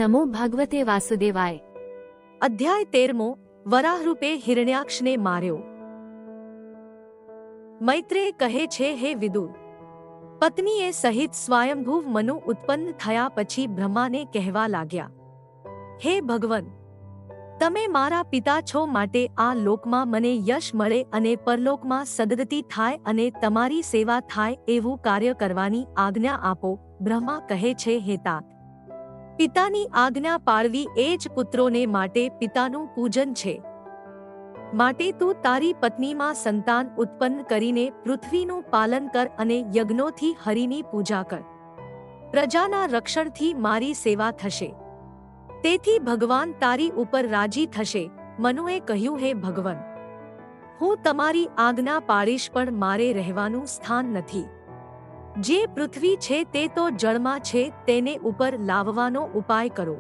નમો ભગવતે વાસુદેવાય। અધ્યાય 13મો। વરાહરૂપે હિરણ્યાક્ષને માર્યો। મૈત્રેય કહે છે, હે વિદુર, પત્નીએ સહિત સ્વયંભૂવ મનુ ઉત્પન્ન થયા પછી બ્રહ્માને કહેવા લાગ્યા, હે ભગવન, તમે મારા પિતા છો, માટે આ લોકમાં મને યશ મળે અને પરલોકમાં સદગતિ થાય અને તમારી સેવા થાય એવું કાર્ય કરવાની આજ્ઞા આપો। બ્રહ્મા કહે છે, હે તાત, પિતાની આજ્ઞા પાળવી એ જ પુત્રોને માટે પિતાનું પૂજન છે। માટે તું તારી પત્નીમાં સંતાન ઉત્પન્ન કરીને પૃથ્વીનું પાલન કર અને યજ્ઞોથી હરિની પૂજા કર। પ્રજાના રક્ષણથી મારી સેવા થશે, તેથી ભગવાન તારી ઉપર રાજી થશે। મનુએ કહ્યું, હે ભગવન, હું તમારી આજ્ઞા પાળીશ, પણ મારે રહેવાનું સ્થાન નથી। જે પૃથ્વી છે તે તો જળમાં છે, તેને ઉપર લાવવાનો ઉપાય કરો।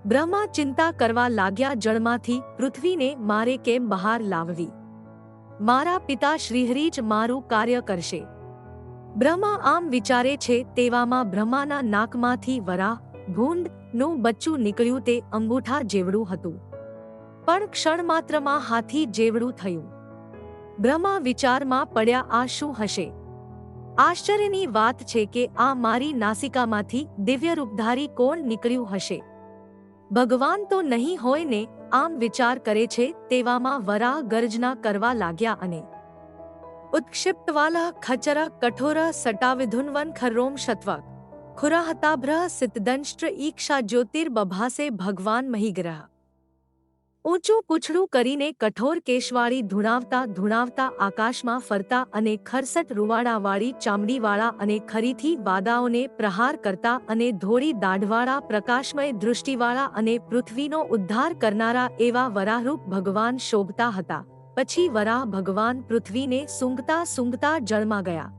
બ્રહ્મા ચિંતા કરવા લાગ્યા, જળમાંથી પૃથ્વીને મારે કેમ બહાર લાવવી? મારા પિતા શ્રીહરિ જ મારું કાર્ય કરશે। બ્રહ્મા આમ વિચારે છે તેવામાં બ્રહ્માના નાકમાંથી વરાહ ભૂંડનું બચ્ચું નીકળ્યું। તે અંગૂઠા જેવડું હતું, પણ ક્ષણમાત્રમાં હાથી જેવડું થયું। બ્રહ્મા વિચારમાં પડ્યા, આ શું હશે? આશ્ચર્યની વાત છે કે આ મારી નાસિકામાંથી દિવ્ય રૂપધારી કોણ નીકળ્યું હશે? ભગવાન તો નહીં હોય ને? આમ વિચાર કરે છે તેવામાં વરાહ ગર્જના કરવા લાગ્યા અને ઉત્ક્ષિપ્તવાલા ખચર કઠોર સટાવિધુન્વન ખરોમ શત્વક ખુરાહતાભ્ર સિદ્ધદંષ્ટ્ર ઈક્ષા જ્યોતિર્બભાસે ભગવાન મહિગ્રહ। ઊંચું પૂંછડું કરીને કઠોર કેશવાળી ધૂણાવતા ધૂણાવતા આકાશમાં ફરતા અને ખરસટ રૂવાડાવાળી ચામડીવાળા અને ખરીથી વાદાઓને પ્રહાર કરતા અને ધોળી દાઢવાળા પ્રકાશમય દૃષ્ટિવાળા અને પૃથ્વીનો ઉદ્ધાર કરનારા એવા વરાહરૂપ ભગવાન શોભતા હતા। પછી વરાહ ભગવાન પૃથ્વીને સૂંઘતા સૂંઘતા જળમાં ગયા।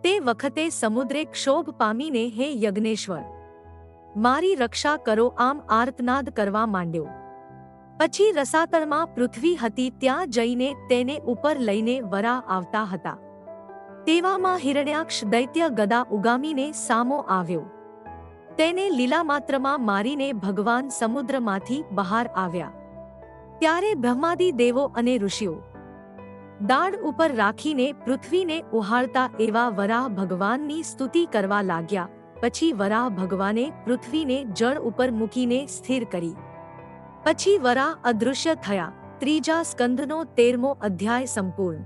તે વખતે સમુદ્રે ક્ષોભ પામીને, હે યજ્ઞેશ્વર, મારી રક્ષા કરો, આમ આર્તનાદ કરવા માંડ્યો। પછી રસાતળમાં પૃથ્વી હતી, ત્યાં જઈને તેને ઉપર લઈને વરાહ આવતા હતા। તેવામાં હિરણ્યાક્ષ દૈત્ય ગદા ઉગામીને સામો આવ્યો। તેને લીલામાત્રમાં મારીને ભગવાન સમુદ્રમાંથી બહાર આવ્યા। ત્યારે બ્રહ્માદિ દેવો અને ઋષિઓ દાઢ ઉપર રાખીને પૃથ્વીને ઉહાળતા એવા વરાહ ભગવાનની સ્તુતિ કરવા લાગ્યા। પછી વરાહ ભગવાને પૃથ્વીને જળ ઉપર મૂકીને સ્થિર કરી। પછી વરાહ અદૃશ્ય થયા। ત્રીજા સ્કંધનો 13મો અધ્યાય સંપૂર્ણ।